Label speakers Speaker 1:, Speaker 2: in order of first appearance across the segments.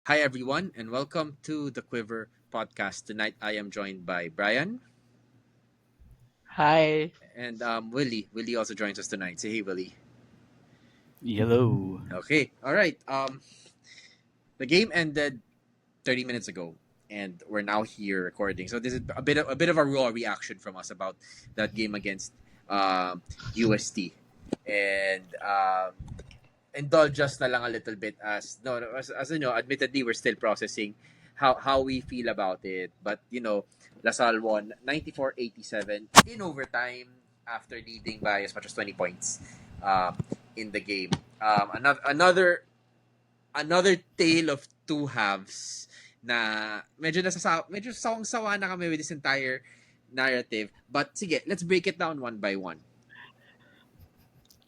Speaker 1: Hi, everyone, and welcome to the Quiver podcast. Tonight, I am joined by Brian
Speaker 2: Hi.
Speaker 1: and Willie. Willie also joins us tonight. Say hey, Willie.
Speaker 3: Yellow.
Speaker 1: Okay, all right. The game ended 30 minutes ago, and we're now here recording. So this is a bit of a raw reaction from us about that game against UST, and indulge us na lang a little bit as no as you know, admittedly we're still processing how we feel about it, but LaSalle won 94-87 in overtime after leading by as much as 20 points in the game. Another tale of two halves na medyo sawang-sawa na kami with this entire narrative. But sige, let's break it down one by one.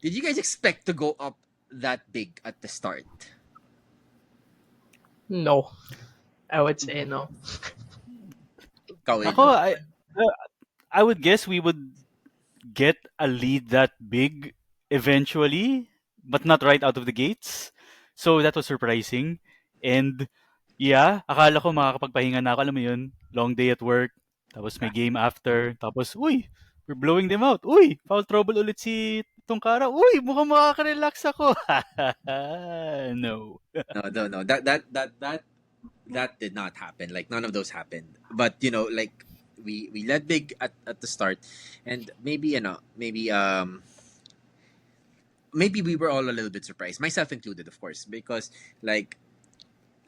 Speaker 1: Did you guys expect to go up that big at the start?
Speaker 2: No, I would say no.
Speaker 3: Ako,
Speaker 1: Kawil?
Speaker 3: uh, I would guess we would get a lead that big eventually, but not right out of the gates. So that was surprising. And yeah, akala ko makakapagpahinga na ako, alam mo yun, long day at work, tapos may game after, tapos, uy, we're blowing them out. Uy, foul trouble ulit si Tungkara. Uy, mukhang makaka-relax ako. No.
Speaker 1: No. That did not happen. Like none of those happened. But like we led big at the start, and maybe we were all a little bit surprised, myself included, of course, because like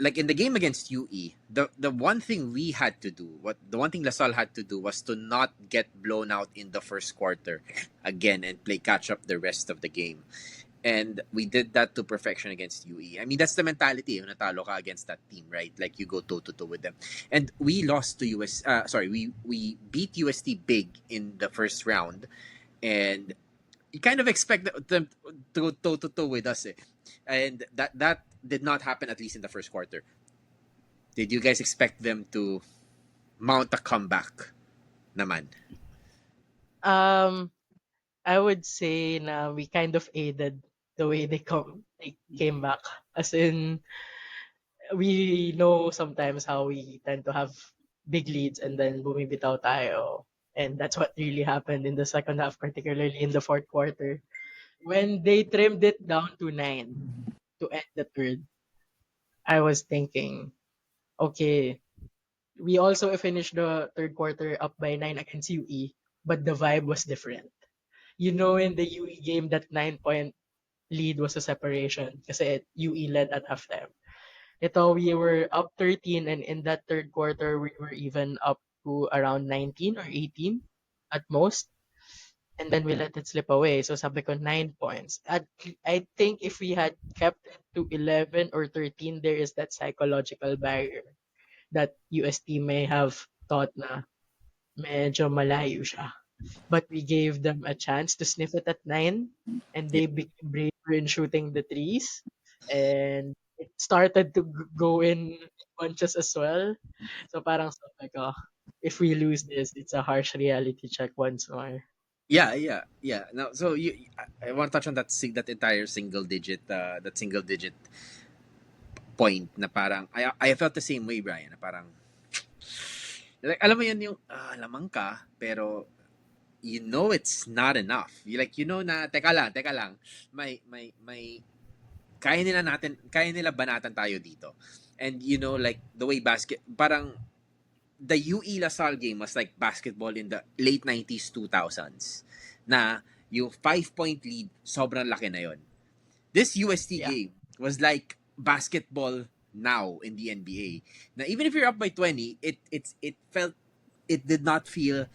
Speaker 1: like in the game against UE, the one thing we had to do, what the one thing LaSalle had to do was to not get blown out in the first quarter again and play catch up the rest of the game. And we did that to perfection against UE. I mean, that's the mentality. Yung natalo ka against that team, right? Like you go toe to toe with them. And we lost to US. Sorry, we beat UST big in the first round, and you kind of expect them to go toe to toe with us, eh. And that did not happen, at least in the first quarter. Did you guys expect them to mount a comeback? Naman.
Speaker 2: Um, I would say na we kind of aided the way they came back. As in, we know sometimes how we tend to have big leads and then bumibitaw tayo. And that's what really happened in the second half, particularly in the fourth quarter. When they trimmed it down to 9 to end the third, I was thinking, okay, we also finished the third quarter up by 9 against UE, but the vibe was different. In the UE game, that 9-point lead was a separation kasi UE led at halftime. Ito, we were up 13, and in that third quarter, we were even up to around 19 or 18 at most. And then we let it slip away. So sabi ko, 9 points. I think if we had kept it to 11 or 13, there is that psychological barrier that UST may have thought na medyo malayo siya. But we gave them a chance to sniff it at 9, and
Speaker 1: Yeah,
Speaker 2: they became braver in shooting the threes. And it started to go in bunches as well. So parang sabi ko, if we lose this, it's a harsh reality check once more.
Speaker 1: yeah. Now, so I want to touch on that entire single digit point na parang I felt the same way, Brian. Na parang like alam mo yun yung lamang ka pero it's not enough. Na teka lang, may kaya nila banatan tayo dito. And like the way parang the UE LaSalle game was like basketball in the late 90s, 2000s. Na yung 5-point lead, sobrang laki na yon. This UST
Speaker 2: Yeah.
Speaker 1: game was like basketball now in the NBA. Now, even if you're up by 20, it did not feel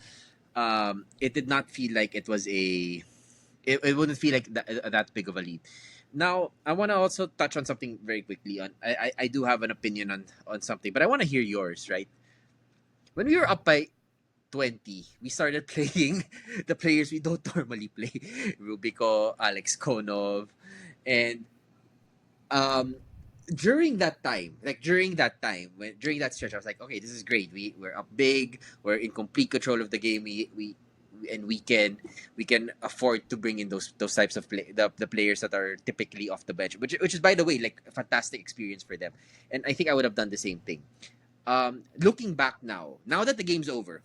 Speaker 1: like it was it wouldn't feel like that big of a lead. Now, I want to also touch on something very quickly. I do have an opinion on something, but I want to hear yours. Right, when we were up by 20, we started playing the players we don't normally play: Rubico, Alex Konov, and um during that stretch, I was like, okay, this is great. We're up big. We're in complete control of the game. We and we can afford to bring in those types of the players that are typically off the bench, which is, by the way, like a fantastic experience for them. And I think I would have done the same thing. Looking back now that the game's over,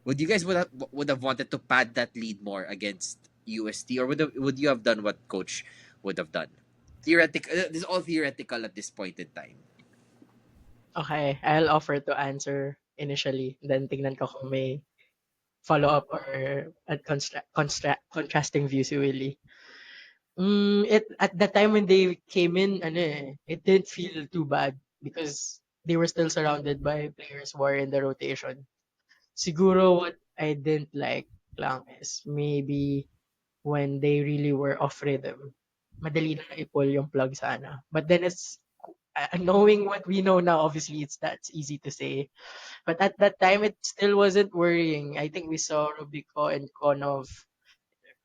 Speaker 1: would you guys would have wanted to pad that lead more against UST, or would you have done what coach would have done? Theoretical. This is all theoretical at this point in time.
Speaker 2: Okay, I'll offer to answer initially, then tingnan ko kung may follow-up or contrasting views si Willie. At the time when they came in, ano it didn't feel too bad because they were still surrounded by players who are in the rotation. Siguro what I didn't like lang is maybe when they really were off rhythm. Madali na i-pull yung plug sana. But then knowing what we know now, obviously that's easy to say. But at that time, it still wasn't worrying. I think we saw Rubico and Konov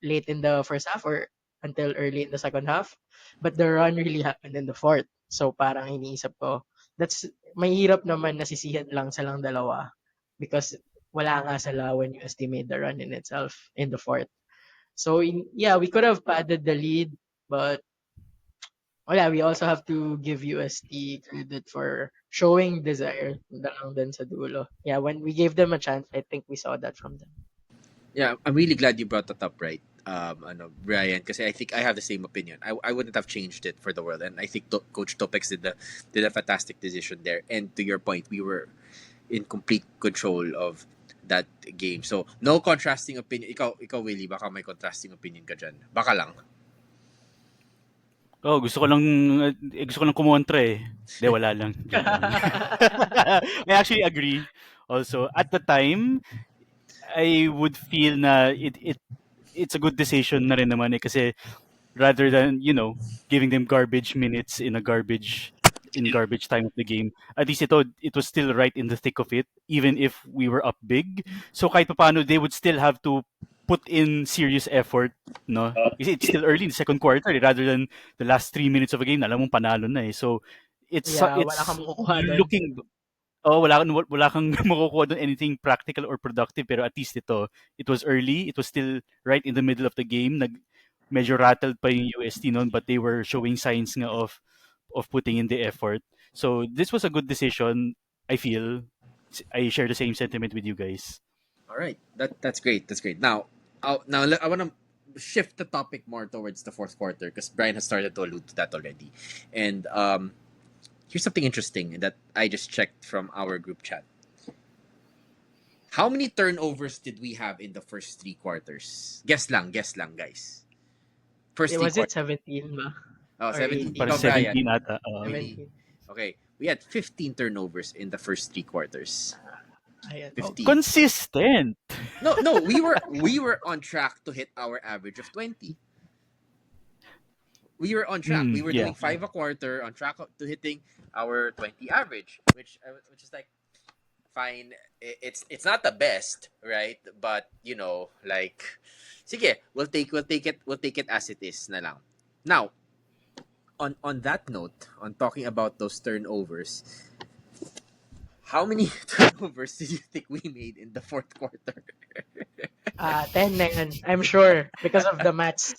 Speaker 2: late in the first half or until early in the second half. But the run really happened in the fourth. So parang iniisip ko, that's mahirap naman nasisihan lang silang dalawa because wala nga sila when USD made the run in itself in the fourth. So yeah, we could have padded the lead, but yeah, we also have to give UST credit for showing desire lang din sa dulo. Yeah, when we gave them a chance, I think we saw that from them.
Speaker 1: Yeah, I'm really glad you brought that up, right? Brian, because I think I have the same opinion. I wouldn't have changed it for the world, and I think Coach Topex did a fantastic decision there. And to your point, we were in complete control of that game. So no contrasting opinion. Ikaw Willie, baka may contrasting opinion ka dyan. Baka lang.
Speaker 3: Oh, gusto ko lang kumontra eh. 'Di wala lang, joke lang. I actually agree also. At the time, I would feel na it's a good decision na rin naman eh kasi rather than, giving them garbage minutes in garbage time of the game. At least it was still right in the thick of it, even if we were up big. So kahit paano, they would still have to put in serious effort, no? Kasi it's still early in the second quarter rather than the last 3 minutes of a game. Na alam mong panalo na eh. So
Speaker 2: Yeah, wala
Speaker 3: it's
Speaker 2: kang makukuha doon.
Speaker 3: looking. Oh, wala kang makukuha doon anything practical or productive pero at least it was early, it was still right in the middle of the game. Medyo rattled pa yung UST noon but they were showing signs nga of putting in the effort. So this was a good decision, I feel. I share the same sentiment with you guys.
Speaker 1: All right, that's great. That's great. Now I want to shift the topic more towards the fourth quarter because Brian has started to allude to that already. And here's something interesting that I just checked from our group chat. How many turnovers did we have in the first three quarters? Guess lang, guys. First three
Speaker 2: Was it
Speaker 1: quarters.
Speaker 2: 17 ba?
Speaker 1: Oh,
Speaker 2: Or
Speaker 1: 17.
Speaker 2: 18?
Speaker 3: Para
Speaker 1: Ikaw, Brian.
Speaker 3: 17 ata.
Speaker 1: Really?
Speaker 2: 17.
Speaker 1: Okay. We had 15 turnovers in the first three quarters.
Speaker 2: Ayan.
Speaker 1: 15.
Speaker 3: Consistent.
Speaker 1: No, we were on track to hit our average of 20. We were on track. We were
Speaker 3: Yeah.
Speaker 1: doing 5 a quarter, on track to hitting our 20 average, which is like fine. It's not the best, right? But like, sige, we'll take it as it is na lang. Now, on that note, on talking about those turnovers, how many turnovers did you think we made in the fourth quarter?
Speaker 2: 10 na yan. I'm sure. Because of the maths.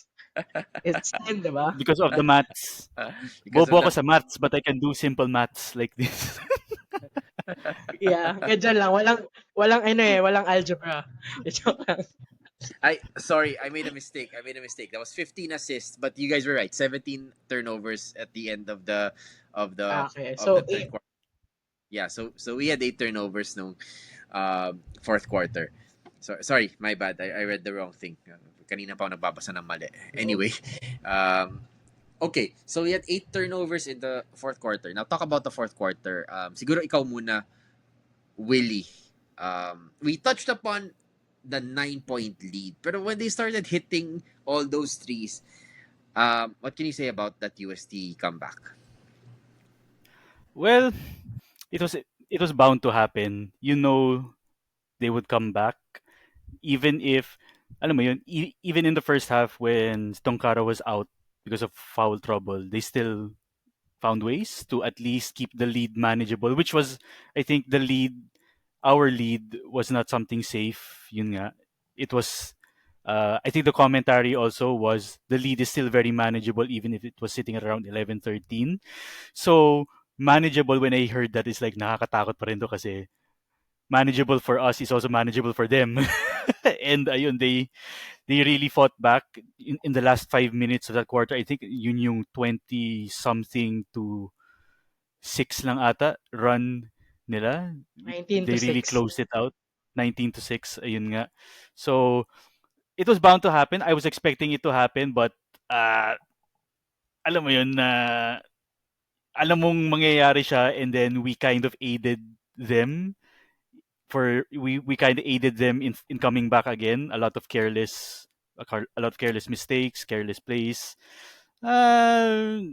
Speaker 2: It's 10, di ba?
Speaker 3: Because of the maths.
Speaker 1: Because of
Speaker 3: Bobo ako
Speaker 1: the
Speaker 3: sa maths but I can do simple maths like this.
Speaker 2: Yeah, ganyan lang. Walang algebra. Joke lang.
Speaker 1: I made a mistake. That was 15 assists, but you guys were right. 17 turnovers at the end of the
Speaker 2: Okay,
Speaker 1: of the
Speaker 2: so
Speaker 1: third quarter. Yeah, so we had 8 turnovers nung fourth quarter. So sorry, my bad. I read the wrong thing. Kanina pa ako nagbabasa ng mali. Anyway, okay. So we had 8 turnovers in the fourth quarter. Now talk about the fourth quarter. Siguro ikaw muna, Willie. We touched upon the 9-point lead. But when they started hitting all those threes, what can you say about that UST comeback?
Speaker 3: Well, it was bound to happen. They would come back even if alam mo yun, even in the first half when Stonkara was out because of foul trouble, they still found ways to at least keep the lead manageable, which was I think our lead was not something safe, yun nga. it was. I think the commentary also was the lead is still very manageable even if it was sitting at around 11-13. So manageable when I heard that is like nakakatakot pa rin to kasi manageable for us is also manageable for them. And ayun, they really fought back in the last 5 minutes of that quarter. I think yun yung 20 something to 6 lang ata run nila.
Speaker 2: 19 to
Speaker 3: They really
Speaker 2: 6.
Speaker 3: closed it out. 19-6, ayun nga. So, it was bound to happen. I was expecting it to happen, but uh, alam mo yun na alam mong mangyayari siya and then we kind of aided them we kind of aided them in coming back again. A lot of careless mistakes, careless plays,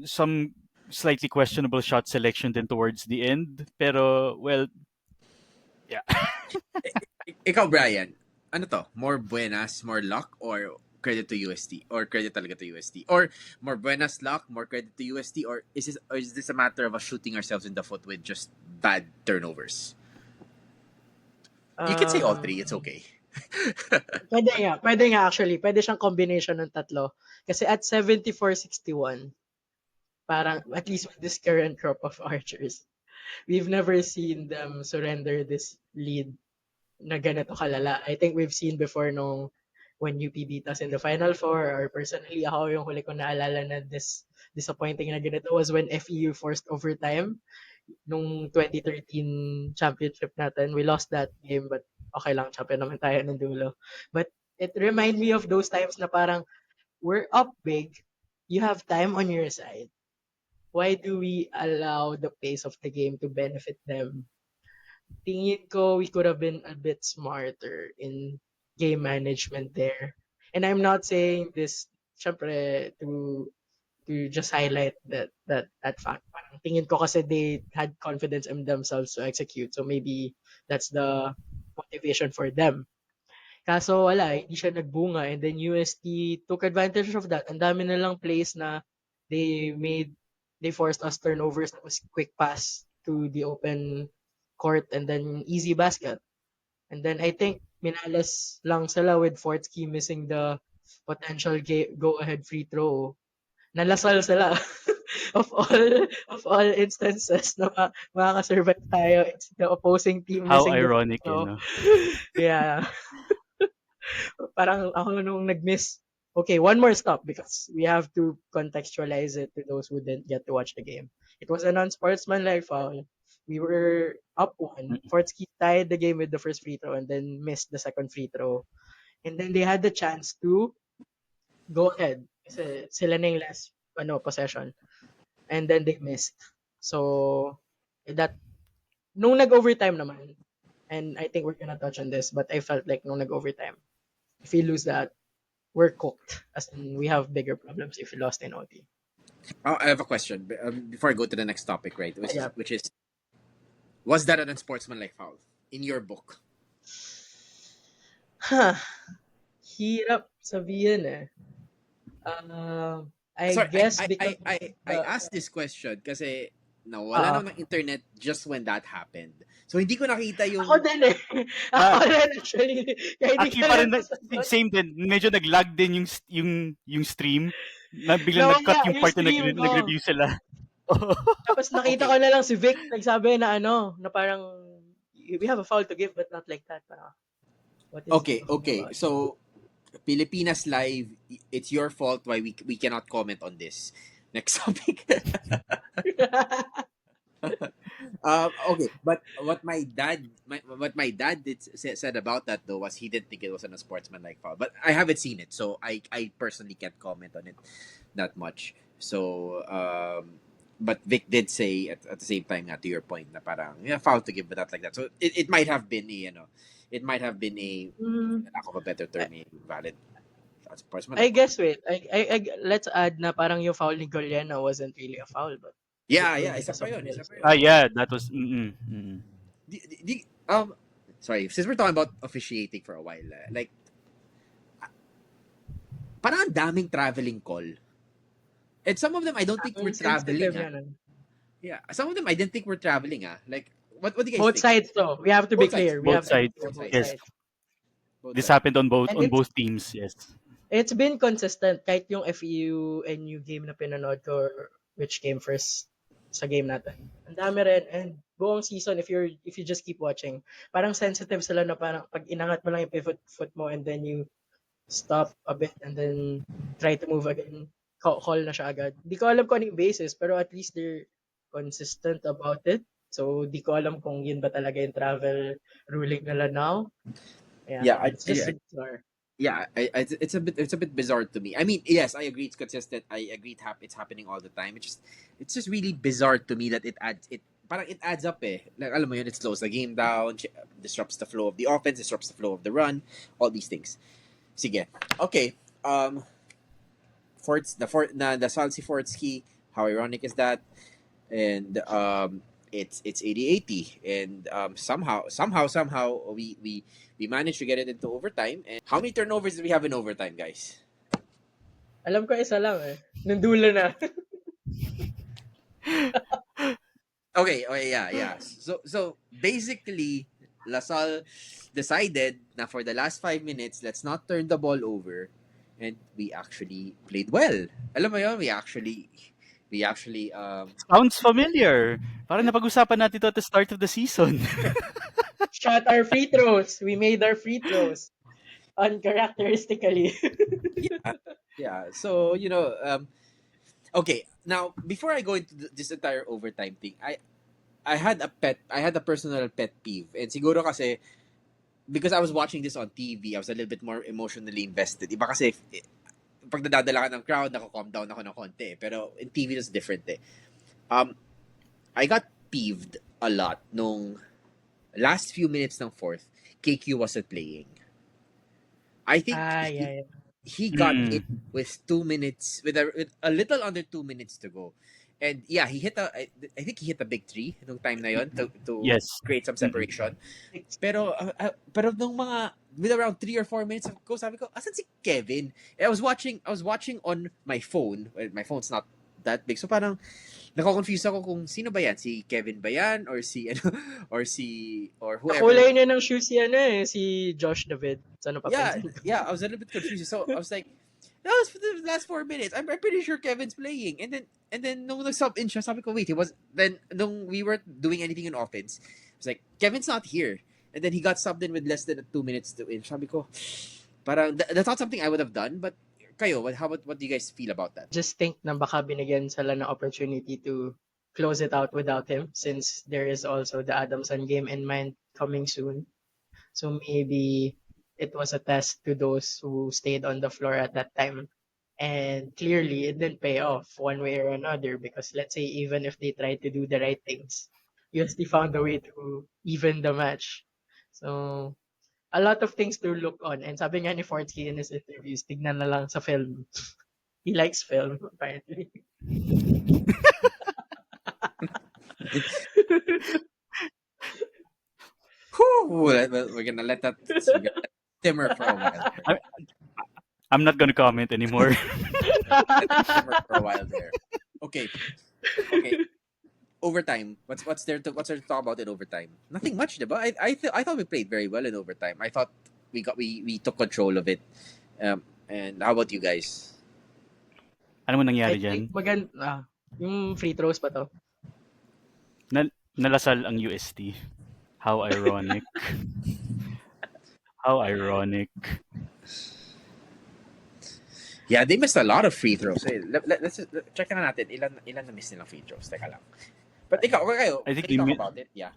Speaker 3: some slightly questionable shot selection then towards the end. Pero well, yeah.
Speaker 1: Ikaw, Brian, ano to? More buenas, more luck, or credit to UST? Or credit talaga to UST? Or more buenas luck, more credit to UST? Or is this a matter of us shooting ourselves in the foot with just bad turnovers? You can say all three. It's okay.
Speaker 2: Pwede nga actually. Pwede siyang combination ng tatlo. Kasi at 74-61, parang at least with this current crop of archers, we've never seen them surrender this lead na ganito kalala. I think we've seen before nung when UP beat us in the Final Four, or personally ako yung huli ko naalala na this disappointing na ganito was when FEU forced overtime nung 2013 championship natin. We lost that game, but okay lang, champion naman tayo ng dulo. But it remind me of those times na parang we're up big, you have time on your side. Why do we allow the pace of the game to benefit them? Tingin ko we could have been a bit smarter in game management there. And I'm not saying this, syempre, to just highlight that fact. Parang tingin ko kasi they had confidence in themselves to execute. So maybe that's the motivation for them. Kaso wala, hindi siya nagbunga. And then UST took advantage of that. Ang dami na lang plays na they made, they forced us turnovers. That was quick pass to the open court and then easy basket. And then I think minales lang sila with Fortsky missing the potential go-ahead free throw. Nalasal sila. of all instances na makakasurvive tayo, it's the opposing team
Speaker 3: How
Speaker 2: missing the free
Speaker 3: ironic,
Speaker 2: throw.
Speaker 3: no?
Speaker 2: Yeah. Parang ako nung nag-miss, okay, one more stop because we have to contextualize it to those who didn't get to watch the game. It was a non-sportsmanlike foul. We were up one. Fortsky tied the game with the first free throw and then missed the second free throw. And then they had the chance to go ahead. Kasi sila na yung last possession. And then they missed. So, that, nung nag-overtime naman, and I think we're gonna touch on this, but I felt like nung nag-overtime, if we lose that, we're cooked. As in, we have bigger problems if we lost in OT.
Speaker 1: Oh, I have a question before I go to the next topic, right?
Speaker 2: Yeah.
Speaker 1: Which is, was that an unsportsmanlike foul in your book?
Speaker 2: Huh. Hirap sabihin eh. I
Speaker 1: Sorry,
Speaker 2: guess because
Speaker 1: I
Speaker 2: the,
Speaker 1: asked this question kasi nawala
Speaker 2: uh,
Speaker 1: naman ng internet just when that happened. So hindi ko nakita
Speaker 2: ako
Speaker 1: yung
Speaker 2: din eh. Ako
Speaker 3: Ah,
Speaker 2: din actually. Kaya hindi
Speaker 3: actually
Speaker 2: ko rin
Speaker 3: parang
Speaker 2: nasagot.
Speaker 3: same din. Medyo nag-lag din yung stream. Na biglang nag-cut
Speaker 2: Nawala
Speaker 3: yung
Speaker 2: yung
Speaker 3: part na
Speaker 2: stream ko.
Speaker 3: nag-review sila.
Speaker 2: Tapos nakita
Speaker 1: okay.
Speaker 2: ko na lang si Vic nagsabi na na parang we have a foul to give but not like that. Parang, what is he talking
Speaker 1: Okay.
Speaker 2: about?
Speaker 1: So Pilipinas Live, it's your fault why we cannot comment on this. Next topic. Okay, but what my dad said about that though was he didn't think it was a sportsmanlike foul. But I haven't seen it, so I personally can't comment on it that much. So but Vic did say at the same time, to your point, na parang yeah, foul to give, but not like that. So it might have been it might have been a
Speaker 2: Mm,
Speaker 1: lack of a better term, a valid
Speaker 2: I
Speaker 1: sportsmanlike foul.
Speaker 2: guess wait. Let's add na parang yung foul ni Goliana wasn't really a foul but it was
Speaker 1: Isa
Speaker 2: because
Speaker 1: pa
Speaker 2: of
Speaker 1: yun,
Speaker 2: the
Speaker 1: isa
Speaker 2: rules.
Speaker 1: pa yun.
Speaker 3: Ah, yeah, that was.
Speaker 1: Sorry, since we're talking about officiating for a while, like, parang ang daming traveling call. And some of them, I don't think
Speaker 2: Ang
Speaker 1: we're traveling,
Speaker 2: insensitive
Speaker 1: ah.
Speaker 2: yan.
Speaker 1: Yeah, some of them, I didn't think we're traveling, ah. Like, what do you guys
Speaker 2: Both
Speaker 1: think?
Speaker 2: sides though. We have to be
Speaker 1: Both sides.
Speaker 2: clear. We
Speaker 3: Both
Speaker 2: have to be
Speaker 3: sides.
Speaker 2: clear.
Speaker 1: Both
Speaker 2: Both
Speaker 1: sides.
Speaker 3: Yes.
Speaker 2: sides.
Speaker 1: Both
Speaker 3: This
Speaker 1: sides.
Speaker 3: happened on both
Speaker 2: And
Speaker 3: on both teams. Yes.
Speaker 2: it's been consistent kahit yung FEU and new game na pinanood ko or which came first sa game natin. Ang dami rin and buong season if you just keep watching, parang sensitive sila na parang pag inangat mo lang yung pivot foot mo and then you stop a bit and then try to move again. Call na siya agad. Di ko alam kung ano yung basis pero at least they're consistent about it. So di ko alam kung yun ba talaga yung travel ruling nila now. Yeah,
Speaker 1: Yeah,
Speaker 2: it's just bizarre.
Speaker 1: it's a bit bizarre to me. I mean, yes, I agree it's consistent. I agree it's happening all the time. It's just really bizarre to me that it adds up eh. Like alam mo yun, it slows the game down, disrupts the flow of the offense, disrupts the flow of the run, all these things. Sige. Okay. Forts the fort na the Salsi Fortski, how ironic is that? And it's 80-80 and somehow we managed to get it into overtime. And how many turnovers do we have in overtime, guys?
Speaker 2: Alam ko isa lang eh. Nung dulo na.
Speaker 1: Okay, yeah. So basically, Lasal decided na for the last 5 minutes, let's not turn the ball over, and we actually played well. Alam mo yun, we actually
Speaker 3: Sounds familiar. Parang napag-usapan natin ito at the start of the season.
Speaker 2: Shot our free throws. We made our free throws. Uncharacteristically.
Speaker 1: yeah. So okay. Now before I go into this entire overtime thing, I had a personal pet peeve, and siguro kasi because I was watching this on TV, I was a little bit more emotionally invested. Iba kasi pag nadadala ka ng crowd, nako-calm down ako ng konti. Pero in TV, it's different eh. I got peeved a lot nung last few minutes ng fourth, KQ wasn't playing. I think
Speaker 2: Yeah.
Speaker 1: he got
Speaker 3: Mm.
Speaker 1: it with 2 minutes, with a little under 2 minutes to go. And yeah, I think he hit a big three nung time na yon to
Speaker 3: Yes.
Speaker 1: create some
Speaker 3: Mm-mm.
Speaker 1: separation. Pero nung mga with around 3 or 4 minutes ago, sabi ko, asan si Kevin? I was watching on my phone. Well, my phone's not that big. So parang nako-confuse ako kung sino ba yan? Si Kevin ba yan? Or si ano or whoever.
Speaker 2: Kakulay niya ng shoes yan si Josh David. Sana
Speaker 1: Yeah,
Speaker 2: papansin ko.
Speaker 1: yeah, I was a little bit confused. So I was like, that was for the last 4 minutes. I'm pretty sure Kevin's playing. And then nung nag-sub in siya, sabi ko, wait, he was then nung we weren't doing anything in offense, I was like, Kevin's not here. And then he got subbed in with less than 2 minutes to in. Sabi ko, parang that's not something I would have done, but kayo, what do you guys feel about that?
Speaker 2: Just think na baka binigyan sila ng opportunity to close it out without him since there is also the Adamson game in mind coming soon. So maybe it was a test to those who stayed on the floor at that time. And clearly, it didn't pay off one way or another because let's say even if they tried to do the right things, USD found a way to even the match. So, a lot of things to look on. And sabi nga ni Fortsky in his interviews, tignan na lang sa film. He likes film, apparently.
Speaker 1: Whew, we're gonna let that simmer for a while.
Speaker 3: I'm not gonna comment anymore.
Speaker 1: Simmer for a while there. Okay. Overtime. What's there to talk about in overtime? Nothing much, diba? I thought we played very well in overtime. I thought we took control of it. And how about you guys?
Speaker 3: Ano mo
Speaker 2: I
Speaker 3: nangyari dyan?
Speaker 2: think yung free throws pa to.
Speaker 3: Nalasal ang UST. How ironic. How ironic.
Speaker 1: Yeah, they missed a lot of free throws. Hey, let's check na natin ilan na miss nilang free throws. Teka lang. But kayo,
Speaker 3: I think
Speaker 1: can you
Speaker 3: they
Speaker 1: talk about it? Yeah.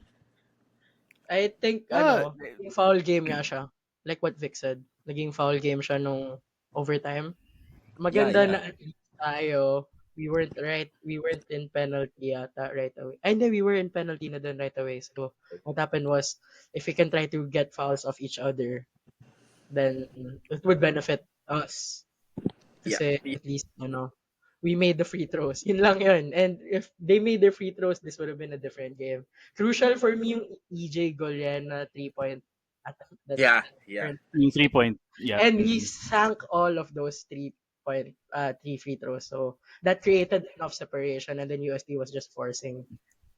Speaker 2: I think, naging foul game nga siya. Like what Vic said. Naging foul game siya nung overtime. Maganda
Speaker 1: Yeah.
Speaker 2: na at least tayo. We weren't in penalty yata right away. Ay, hindi, we were in penalty na dun right away. So, what happened was, if we can try to get fouls off each other, then it would benefit us. Kasi
Speaker 1: Yeah.
Speaker 2: at least, we made the free throws. Yun lang yun. And if they made their free throws, this would have been a different game. Crucial for me yung EJ Goliana 3-point attempt.
Speaker 1: Yeah.
Speaker 3: Yung 3-point. Yeah.
Speaker 2: And he sank all of those 3 free throws. So that created enough separation, and then USD was just forcing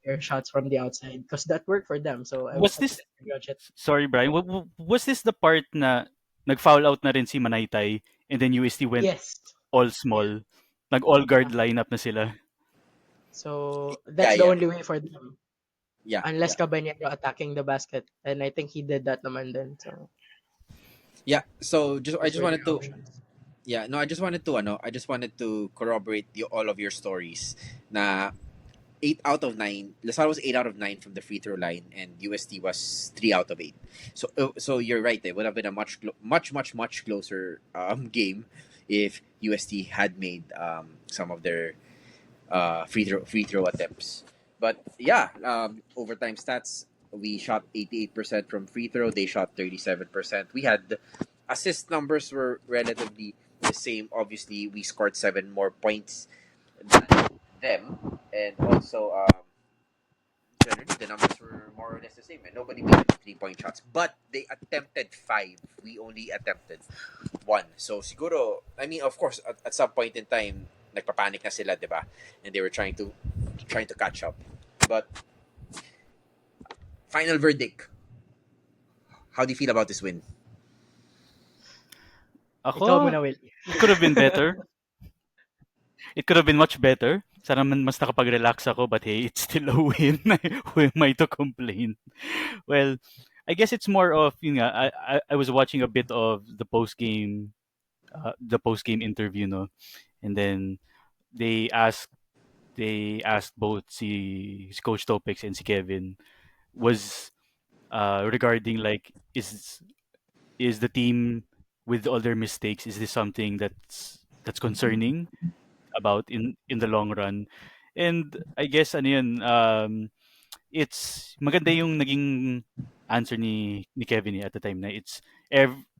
Speaker 2: their shots from the outside because that worked for them. So I
Speaker 3: Was this
Speaker 2: begrudge it.
Speaker 3: Sorry, Brian. Was this the part na nag-foul out na rin si Manaytay, and then UST went
Speaker 2: Yes.
Speaker 3: all
Speaker 2: Yeah.
Speaker 3: small. Nag-all guard
Speaker 2: Ah,
Speaker 3: lineup na sila.
Speaker 2: so
Speaker 1: Yeah,
Speaker 2: that's the
Speaker 1: yeah,
Speaker 2: only way for them.
Speaker 1: yeah,
Speaker 2: Unless
Speaker 1: yeah,
Speaker 2: Cabanero attacking the basket. And I think he did that naman din. So
Speaker 1: yeah. So just I
Speaker 2: those
Speaker 1: just
Speaker 2: were their
Speaker 1: wanted to
Speaker 2: options.
Speaker 1: yeah, no, I just wanted to corroborate all of your stories. Na 8 out of 9. LaSalle was 8 out of 9 from the free throw line, and UST was 3 out of 8. So you're right. It would have been a much closer game if UST had made some of their free throw attempts. But yeah, overtime stats. We shot 88% from free throw. They shot 37%. We had assist numbers were relatively the same. Obviously, we scored 7 more points than them, and also generally the numbers were more or less the same. And nobody made 3 point shots, but they attempted five. We only attempted one. So siguro, I mean, of course, at some point in time, nagpapanik na sila, di ba? And they were trying to catch up. But final verdict. How do you feel about this win?
Speaker 2: Ikaw
Speaker 3: Ako,
Speaker 2: muna, Will.
Speaker 3: it could have been better. It could have been much better. Sana man mas nakapag-relax ako, but hey, it's still a win. Who am I to complain? Well, I guess it's more of, I was watching a bit of the post game interview, no, and then they asked they asked both si Coach Topics and si Kevin was regarding like is the team with all their mistakes, is this something that's concerning about in the long run? And I guess ano yun, it's maganda yung naging answer ni Kevin at the time na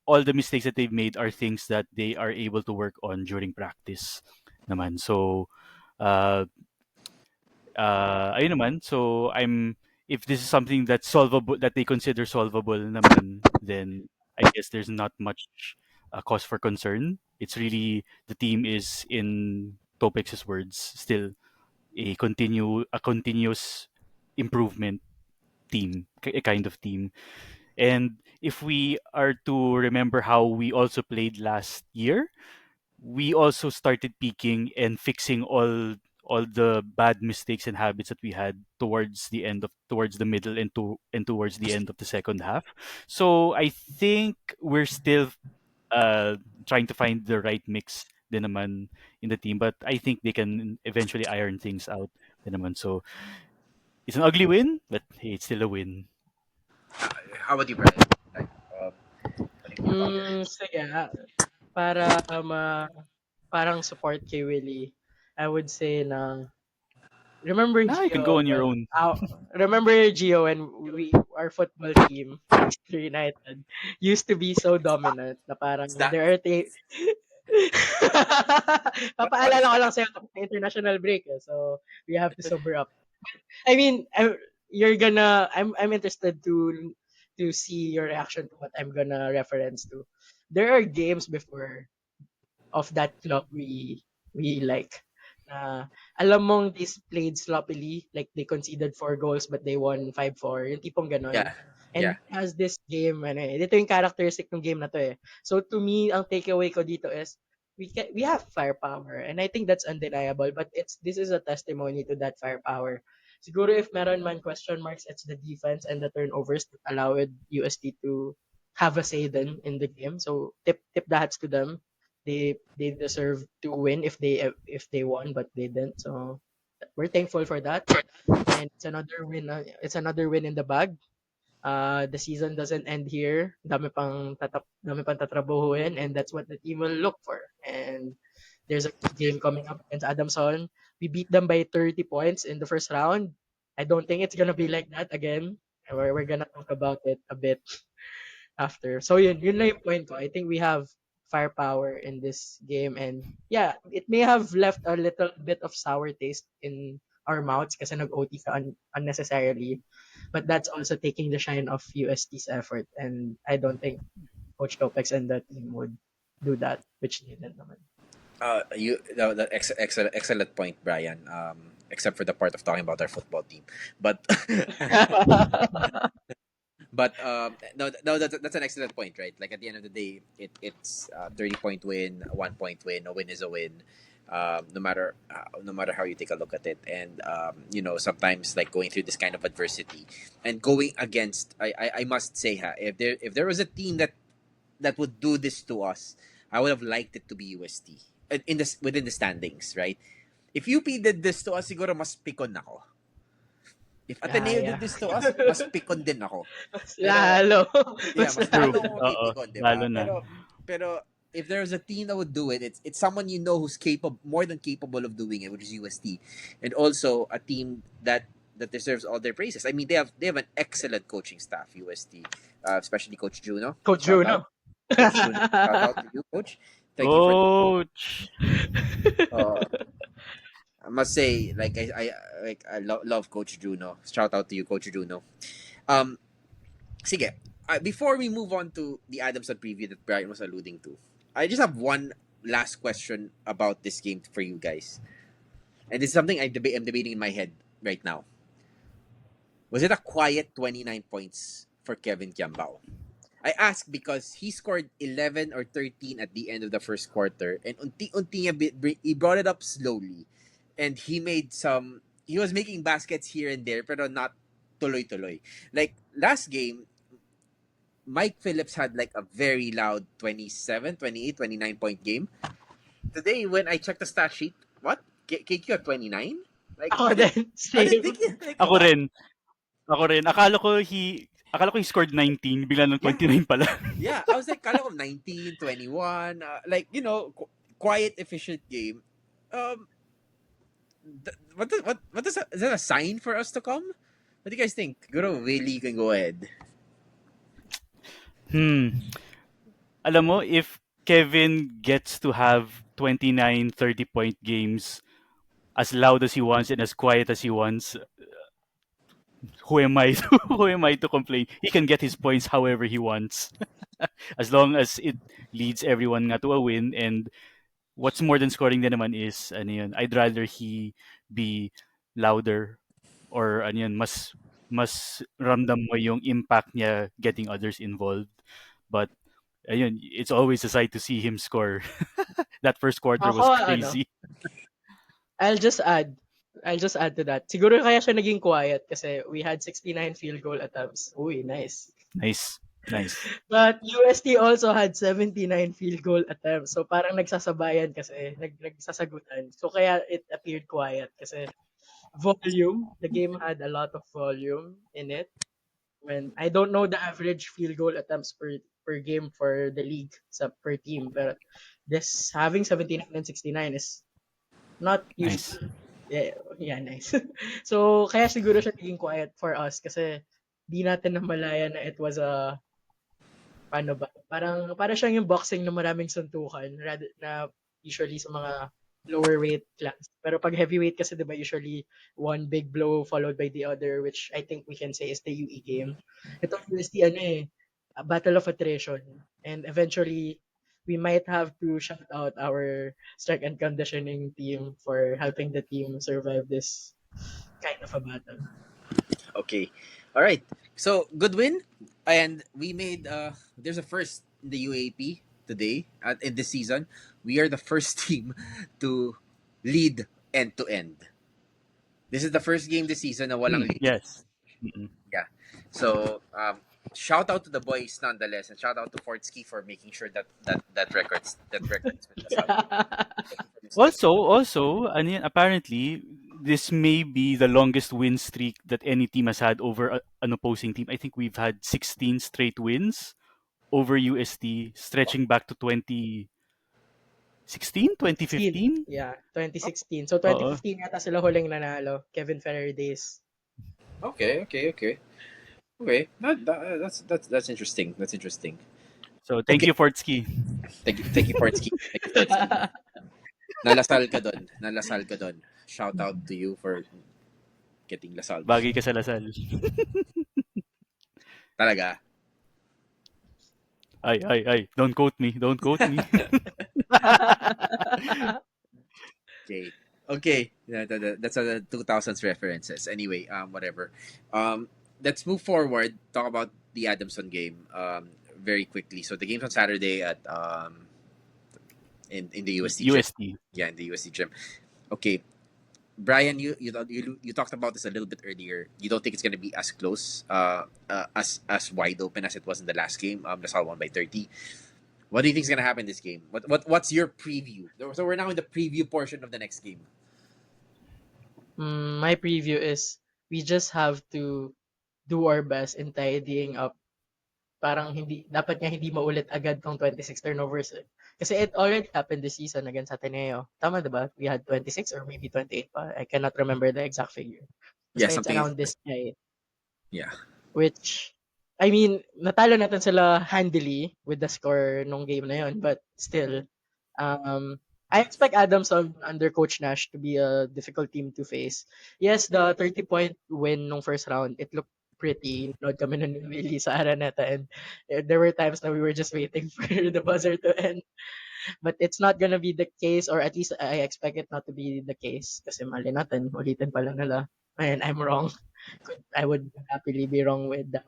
Speaker 3: all the mistakes that they've made are things that they are able to work on during practice naman. So uh ayun naman. So if this is something that's solvable, that they consider solvable naman, then I guess there's not much cause for concern. It's really the team is, in Topex's words, still a continuous improvement team, a kind of team. And if we are to remember how we also played last year, we also started peaking and fixing all the bad mistakes and habits that we had towards the middle and towards the end of the second half. So I think we're still uh trying to find the right mix din naman in the team, but I think they can eventually iron things out din naman. So it's an ugly win, but hey, it's still a win.
Speaker 1: How about you, Brian? Like, what do you feel about it?
Speaker 2: Sige, para parang support kay Willie, I would say na remember
Speaker 3: Nah, you can go
Speaker 2: Gio
Speaker 3: on your
Speaker 2: when
Speaker 3: own.
Speaker 2: remember Gio when our football team Manchester United used to be so dominant na parang
Speaker 1: Is that
Speaker 2: there are
Speaker 1: what is
Speaker 2: Papaalala ko
Speaker 1: that?
Speaker 2: lang sa'yo tapos na international break eh, so we have to sober up. I mean, you're gonna I'm interested to see your reaction to what I'm gonna reference to. There are games before of that club we like. Alam mong this played sloppily, like they conceded 4 goals but they won 5-4, yung tipong ganon.
Speaker 1: Yeah, yeah.
Speaker 2: And has this game, ano eh, ito yung characteristic ng game na to eh. So to me, ang takeaway ko dito is, we have firepower and I think that's undeniable, but this is a testimony to that firepower. Siguro if meron man question marks, it's the defense and the turnovers that allowed UST to have a say then in the game. So tip the hats to them. They deserve to win if they won, but they didn't. So we're thankful for that, and it's another win. It's another win in the bag. The season doesn't end here. Dami pang tatrabahuin, and that's what the team will look for. And there's a game coming up against Adamson. We beat them by 30 points in the first round. I don't think it's gonna be like that again. We're gonna talk about it a bit after. So yun lang yung point ko. I think we have firepower in this game, and yeah, it may have left a little bit of sour taste in our mouths kasi nag-OT ka unnecessarily. But that's also taking the shine of UST's effort, and I don't think Coach Topex and the team would do that, which they didn't naman.
Speaker 1: Excellent point, Brian. Except for the part of talking about our football team, but But no, that's an excellent point, right? Like at the end of the day, it's 30 point win, a 1 point win, a win is a win. No matter how you take a look at it, and sometimes like going through this kind of adversity and going against, I must say, if there was a team that would do this to us, I would have liked it to be UST in this within the standings, right? If UP did this to us, siguro mas pikon ako. If
Speaker 2: Ah,
Speaker 1: Ateneo did
Speaker 2: yeah.
Speaker 1: this to us, mas pikon din ako.
Speaker 2: Mas
Speaker 1: Pero
Speaker 2: lalo.
Speaker 1: yeah,
Speaker 2: Mas
Speaker 1: mas
Speaker 3: True.
Speaker 1: lalo
Speaker 2: lalo.
Speaker 1: akong
Speaker 3: Oo.
Speaker 1: mapipikon, 'di
Speaker 3: Lalo
Speaker 1: ba?
Speaker 3: na.
Speaker 1: Pero if there's a team that would do it, it's someone you know who's capable, more than capable of doing it, which is UST, and also a team that deserves all their praises. I mean, they have an excellent coaching staff, UST, especially Coach Juno.
Speaker 2: Coach
Speaker 1: Shout out,
Speaker 2: Juno.
Speaker 1: Coach Juno. Shout out to you, Coach. Thank you for.
Speaker 3: Coach.
Speaker 1: Uh, I must say, love Coach Juno. Shout out to you, Coach Juno. Um, Sige, before we move on to the Adamson preview that Brian was alluding to, I just have one last question about this game for you guys. And it's something I'm debating in my head right now. Was it a quiet 29 points for Kevin Kiambao? I ask because he scored 11 or 13 at the end of the first quarter, and unti-unti he brought it up slowly. And he was making baskets here and there, pero not tuloy-tuloy. Like, last game, Mike Phillips had like a very loud 27, 28, 29 point game. Today, when I checked the stat sheet, what? KQ at 29? Like,
Speaker 2: Ako din.
Speaker 1: I didn't
Speaker 2: Same.
Speaker 1: think it. Like,
Speaker 3: Ako
Speaker 1: what?
Speaker 3: rin. Ako rin. Akala ko he scored 19, bigla ng
Speaker 1: Yeah.
Speaker 3: 29 pala.
Speaker 1: Yeah. I was like, kala ko 19, 21. Like, quiet, efficient game. Um, is that a sign for us to come? What do you guys think? Guru, Willie can go ahead.
Speaker 3: Alam mo, if Kevin gets to have 29, 30-point games as loud as he wants and as quiet as he wants, who am I to, who am I to complain? He can get his points however he wants. As long as it leads everyone nga to a win, and what's more than scoring din naman is ano yun, I'd rather he be louder or ano yun, mas ramdam mo yung impact niya getting others involved. But ayun, it's always a sight to see him score. That first quarter
Speaker 2: Ako,
Speaker 3: was
Speaker 2: ano,
Speaker 3: crazy.
Speaker 2: I'll just add. I'll just add to that. Siguro kaya siya naging quiet kasi we had 69 field goal attempts. Uy, nice.
Speaker 3: Nice. Nice.
Speaker 2: But UST also had 79 field goal attempts. So parang nagsasabayan kasi, nagsasagutan. So kaya it appeared quiet kasi volume, the game had a lot of volume in it. When I don't know the average field goal attempts per game for the league per team, but this having 79 and 69 is not
Speaker 3: Nice.
Speaker 2: usually. Yeah, nice. So kaya siguro siya naging quiet for us kasi di natin namalayan na it was a paano ba? Para siyang yung boxing na maraming suntukan rather na usually sa mga lower weight class. Pero pag heavyweight kasi 'di ba usually one big blow followed by the other, which I think we can say is the UE game. Ito UST ano eh, a battle of attrition, and eventually we might have to shout out our strength and conditioning team for helping the team survive this kind of a battle.
Speaker 1: Okay. All right. So good win, and we made. There's a first in the UAP today in this season. We are the first team to lead end to end. This is the first game this season na walang lead.
Speaker 3: Yes. Mm-mm.
Speaker 1: Yeah. So shout out to the boys nonetheless, and shout out to Fortsky for making sure that record's with us.
Speaker 3: Also, ano yan, apparently, this may be the longest win streak that any team has had over an opposing team. I think we've had 16 straight wins over UST, stretching back to 2016,
Speaker 2: 16.
Speaker 3: 2015.
Speaker 2: Yeah, 2016. So
Speaker 3: Oo.
Speaker 2: 2015 yata sila huling nanalo. Kevin Ferrer days.
Speaker 1: Okay. That's interesting. That's interesting.
Speaker 3: So, thank
Speaker 1: Okay.
Speaker 3: you, Fortsky.
Speaker 1: Thank you, Fortsky. Thank you, Fortsky. Nalasal ka doon. Nalasal ka doon. Shout out to you for getting lasal.
Speaker 3: Bagay ka sa Lasal.
Speaker 1: Talaga.
Speaker 3: Ay. Don't quote me. Don't quote me.
Speaker 1: Okay. That's a 2000s references. Anyway, whatever. let's move forward. Talk about the Adamson game very quickly. So the game's on Saturday at in the UST gym.
Speaker 3: UST.
Speaker 1: Yeah, in the UST gym. Okay, Brian, you talked about this a little bit earlier. You don't think it's gonna be as close, as wide open as it was in the last game. Lasal won by 30. What do you think is gonna happen this game? What's your preview? So we're now in the preview portion of the next game.
Speaker 2: My preview is we just have to do our best in tidying up. Parang dapat nga hindi maulit agad tong 26 turnovers eh. Kasi it already happened this season against Ateneo. Tama diba? We had 26 or maybe 28 pa. I cannot remember the exact figure.
Speaker 1: Yeah,
Speaker 2: Basta it's
Speaker 1: something.
Speaker 2: around this guy.
Speaker 1: Yeah.
Speaker 2: Which, I mean, natalo natin sila handily with the score nung game na yun. But still, I expect Adamson under Coach Nash to be a difficult team to face. Yes, the 30-point win nung first round, it looked pretty. Nanood kami nun ni Willie sa Araneta and there were times na we were just waiting for the buzzer to end. But it's not gonna be the case, or at least I expect it not to be the case. Kasi mali natin, ulitin pala nila. And I'm wrong. I would happily be wrong with that.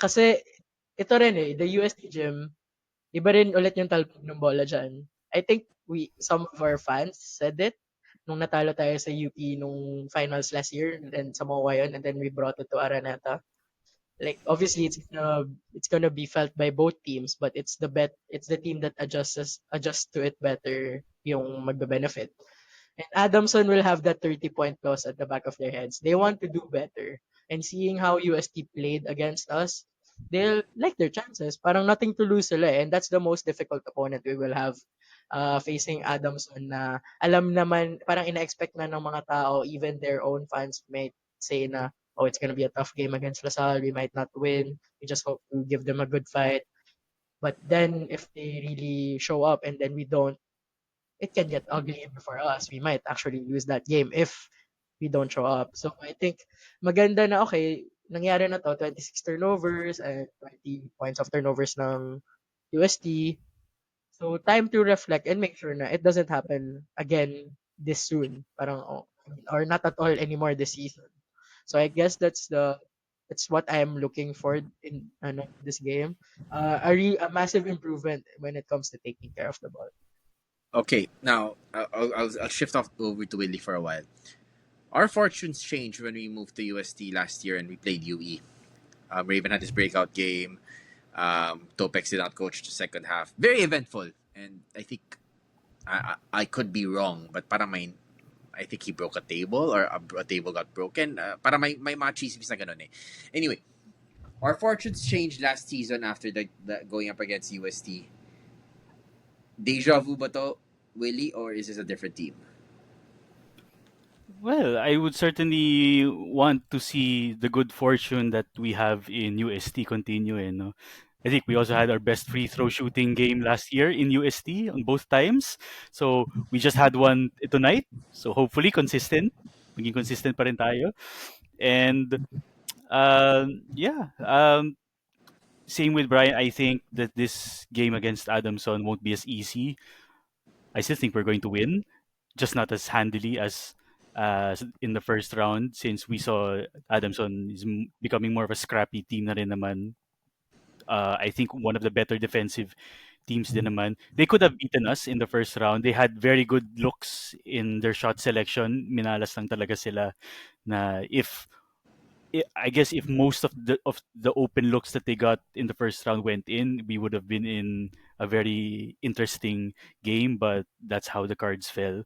Speaker 2: Kasi ito rin eh, the UST gym, iba rin ulit yung talbog ng bola dyan. I think some of our fans said it nung natalo tayo sa UP nung finals last year and then sa MOA yun and then we brought it to Araneta. Like obviously it's gonna be felt by both teams but it's the team that adjusts to it better yung magbe-benefit. And Adamson will have that 30-point clause at the back of their heads. They want to do better. And seeing how UST played against us, they'll like their chances. Parang nothing to lose sila eh. And that's the most difficult opponent we will have facing Adamson na alam naman, parang ina-expect na ng mga tao, even their own fans may say na, oh, it's gonna be a tough game against Lasal. We might not win. We just hope to give them a good fight. But then if they really show up and then we don't, it can get ugly for us. We might actually lose that game if we don't show up. So I think maganda na okay, nangyari na to, 26 turnovers and 20 points of turnovers ng UST. So time to reflect and make sure na it doesn't happen again this soon. Parang or not at all anymore this season. So I guess that's what I am looking for in this game. A massive improvement when it comes to taking care of the ball.
Speaker 1: Okay, now I'll shift off over to Willie for a while. Our fortunes changed when we moved to UST last year and we played UE. Raven had his breakout game. Topex did not coach the second half. Very eventful, and I think I could be wrong, but para may I think he broke a table or a table got broken. Para may mga chismis na ganun eh. Anyway, our fortunes changed last season after the going up against UST. Deja vu ba to, Willie, or is this a different team?
Speaker 3: Well, I would certainly want to see the good fortune that we have in UST continue. No? I think we also had our best free throw shooting game last year in UST on both times. So we just had one tonight. So hopefully consistent. Maging consistent pa rin tayo. And yeah, same with Brian. I think that this game against Adamson won't be as easy. I still think we're going to win, just not as handily as in the first round, since we saw Adamson is becoming more of a scrappy team na rin naman. I think one of the better defensive teams din naman. They could have beaten us in the first round. They had very good looks in their shot selection. Minalas lang talaga sila na I guess if most of the open looks that they got in the first round went in, we would have been in a very interesting game. But that's how the cards fell.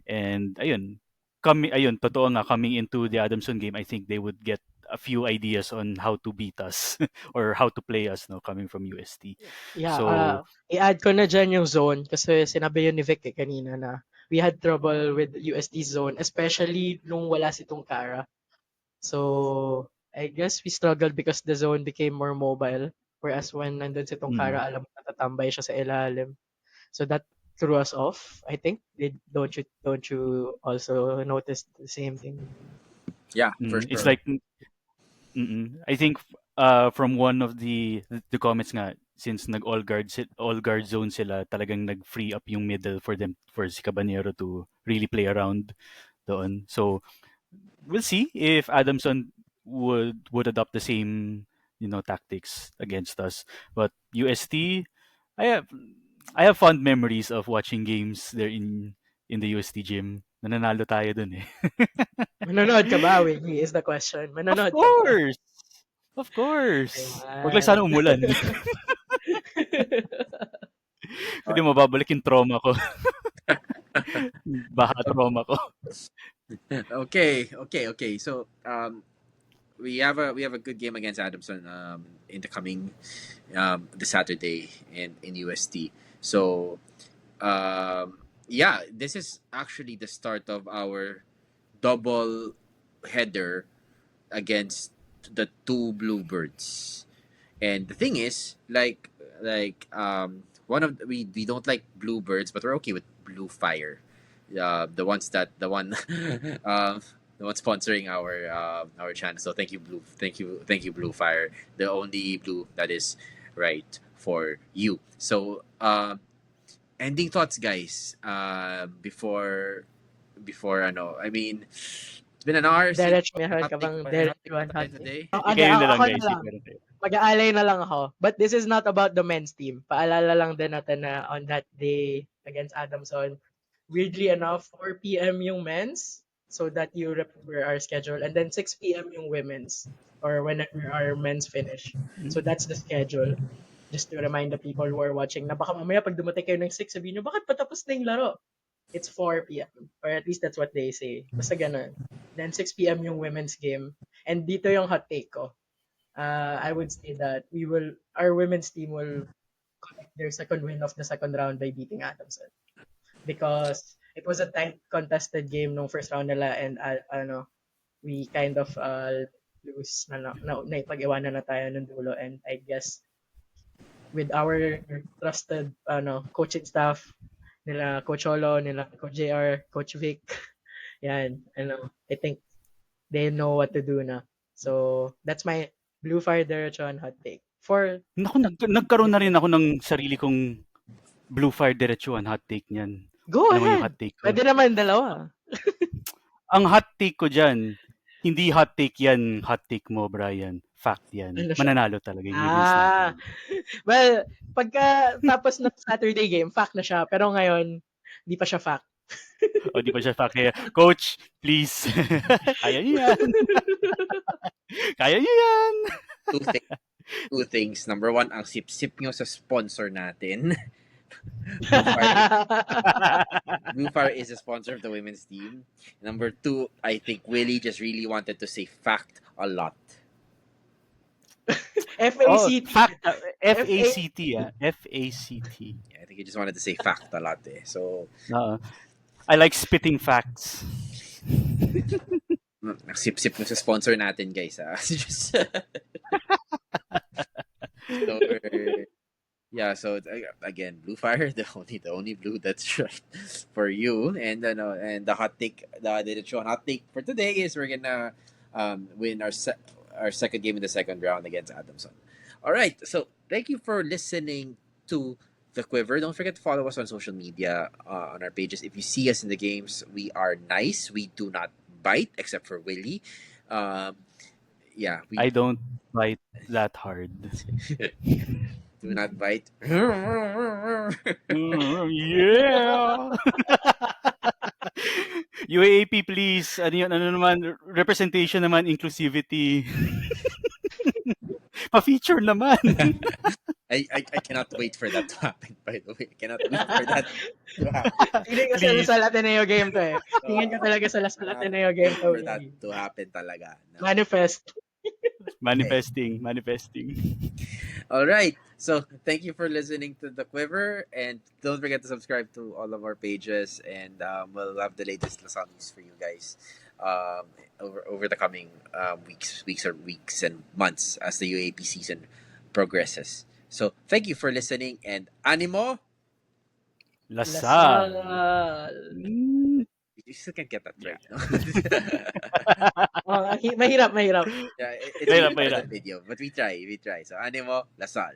Speaker 3: And ayun, totoo nga, coming into the Adamson game, I think they would get a few ideas on how to beat us or how to play us, no, coming from UST.
Speaker 2: Yeah,
Speaker 3: So
Speaker 2: i-add ko na dyan yung zone kasi sinabi yun ni Vic kanina na we had trouble with USD zone, especially nung wala si Tungkara. So, I guess we struggled because the zone became more mobile. Whereas when nandun si Tungkara,
Speaker 3: mm,
Speaker 2: alam mo natatambay siya sa ilalim. So that threw us off, I think. Don't you also notice the same thing?
Speaker 1: Yeah, for
Speaker 3: it's
Speaker 1: sure.
Speaker 3: like I think from one of the comments nga, since nag all guard zone sila, talagang nag free up yung middle for them, for si Cabanero to really play around doon. So we'll see if Adamson would adopt the same tactics against us. But UST, I have I have fond memories of watching games there in the UST gym. Nananalo tayo dun eh.
Speaker 2: Manonood ka ba, Winnie, is the question.
Speaker 3: Of
Speaker 2: Manonood ka ba?
Speaker 3: course! Of course! Wag lang sana
Speaker 2: Ayan.
Speaker 3: umulan. Hindi mo babalik yung trauma ko. Baha trauma ko.
Speaker 1: Okay. So we have a good game against Adamson in the coming the Saturday in UST. So yeah, this is actually the start of our double header against the two Bluebirds. And the thing is, one of we don't like Bluebirds, but we're okay with Blue Fire. The ones that the one sponsoring our channel. So thank you Blue Fire, the only blue that is right for you. So ending thoughts, guys. Before I mean, it's been an hour since
Speaker 2: Direct, meron ka bang
Speaker 1: may hot
Speaker 2: direct
Speaker 1: take ba
Speaker 2: one
Speaker 1: tayo
Speaker 2: hot take?
Speaker 1: today.
Speaker 3: Kayo na lang
Speaker 2: Ako na
Speaker 3: guys.
Speaker 2: lang. Mag-aalay na lang ako. But this is not about the men's team. Paalala lang din natin na on that day against Adamson, weirdly enough, 4 p.m. yung men's so that you remember our schedule. And then 6 p.m. yung women's or whenever our men's finish. So that's the schedule. Just to remind the people who are watching na baka mamaya pag dumating kayo ng 6, sabihin nyo, bakit patapos na yung laro? It's 4 p.m. Or at least that's what they say. Basta ganun. Then 6 p.m. yung women's game. And dito yung hot take ko. I would say that our women's team will collect their second win of the second round by beating Adamson. Because it was a tight contested game nung first round nila and we kind of lose na ipag-iwanan na tayo ng dulo, and I guess with our trusted coaching staff nila Coach Olo, nila Coach JR, Coach Vic, yan, I think they know what to do na. So that's my Blue Fire Direction hot take.
Speaker 3: Naku, nagkaroon na rin ako ng sarili kong Blue Fire Diretsuan hot take niyan.
Speaker 2: Go
Speaker 3: Alam mo yung
Speaker 2: ahead.
Speaker 3: hot take ko?
Speaker 2: Pwede naman dalawa.
Speaker 3: Ang hot take ko dyan, hindi hot take yan, hot take mo, Brian. Fact yan.
Speaker 2: Ano siya?
Speaker 3: Mananalo talaga yung women's natin.
Speaker 2: Well, pagka tapos ng Saturday game, fact na siya. Pero ngayon, di pa siya fact.
Speaker 3: O, di pa siya fact. Kaya, Coach, please. Kaya niyo yan. Kaya niyo yan.
Speaker 1: Two things. Number one, ang sip-sip nyo sa sponsor natin. Blue Fire is a sponsor of the women's team. Number two, I think Willie just really wanted to say fact a lot.
Speaker 2: FACT.
Speaker 3: Fact. FACT. FACT.
Speaker 1: Yeah, I think he just wanted to say fact a lot. So,
Speaker 3: I like spitting facts.
Speaker 1: sip-sip nyo sa sponsor natin, guys. Just... So again, Blue Fire, the only blue that's right for you, and the hot take, the hot take for today is we're gonna win our second game in the second round against Adamson. All right, so thank you for listening to the Quiver. Don't forget to follow us on social media on our pages. If you see us in the games, we are nice. We do not bite, except for Willie.
Speaker 3: I don't bite that hard.
Speaker 1: Do not bite.
Speaker 3: Yeah. UAAP, please. Ano naman, representation naman, inclusivity. Pa-feature naman.
Speaker 1: I cannot wait for that to happen, by the way. I cannot wait for that to happen.
Speaker 2: Tingin ko sa Lasal Ateneo game to eh. Tingin ko talaga sa Lasal Ateneo game to.
Speaker 1: For that to happen talaga. No.
Speaker 2: Manifest.
Speaker 3: Manifesting.
Speaker 1: All right. So thank you for listening to the Quiver, and don't forget to subscribe to all of our pages, and we'll have the latest Lasal news for you guys over the coming weeks and months as the UAP season progresses. So thank you for listening, and animo.
Speaker 3: Lasal.
Speaker 1: You still can't get that right, no?
Speaker 2: Mahirap.
Speaker 1: Yeah, it's mahirap. Video, but we try. So animo, Lasal.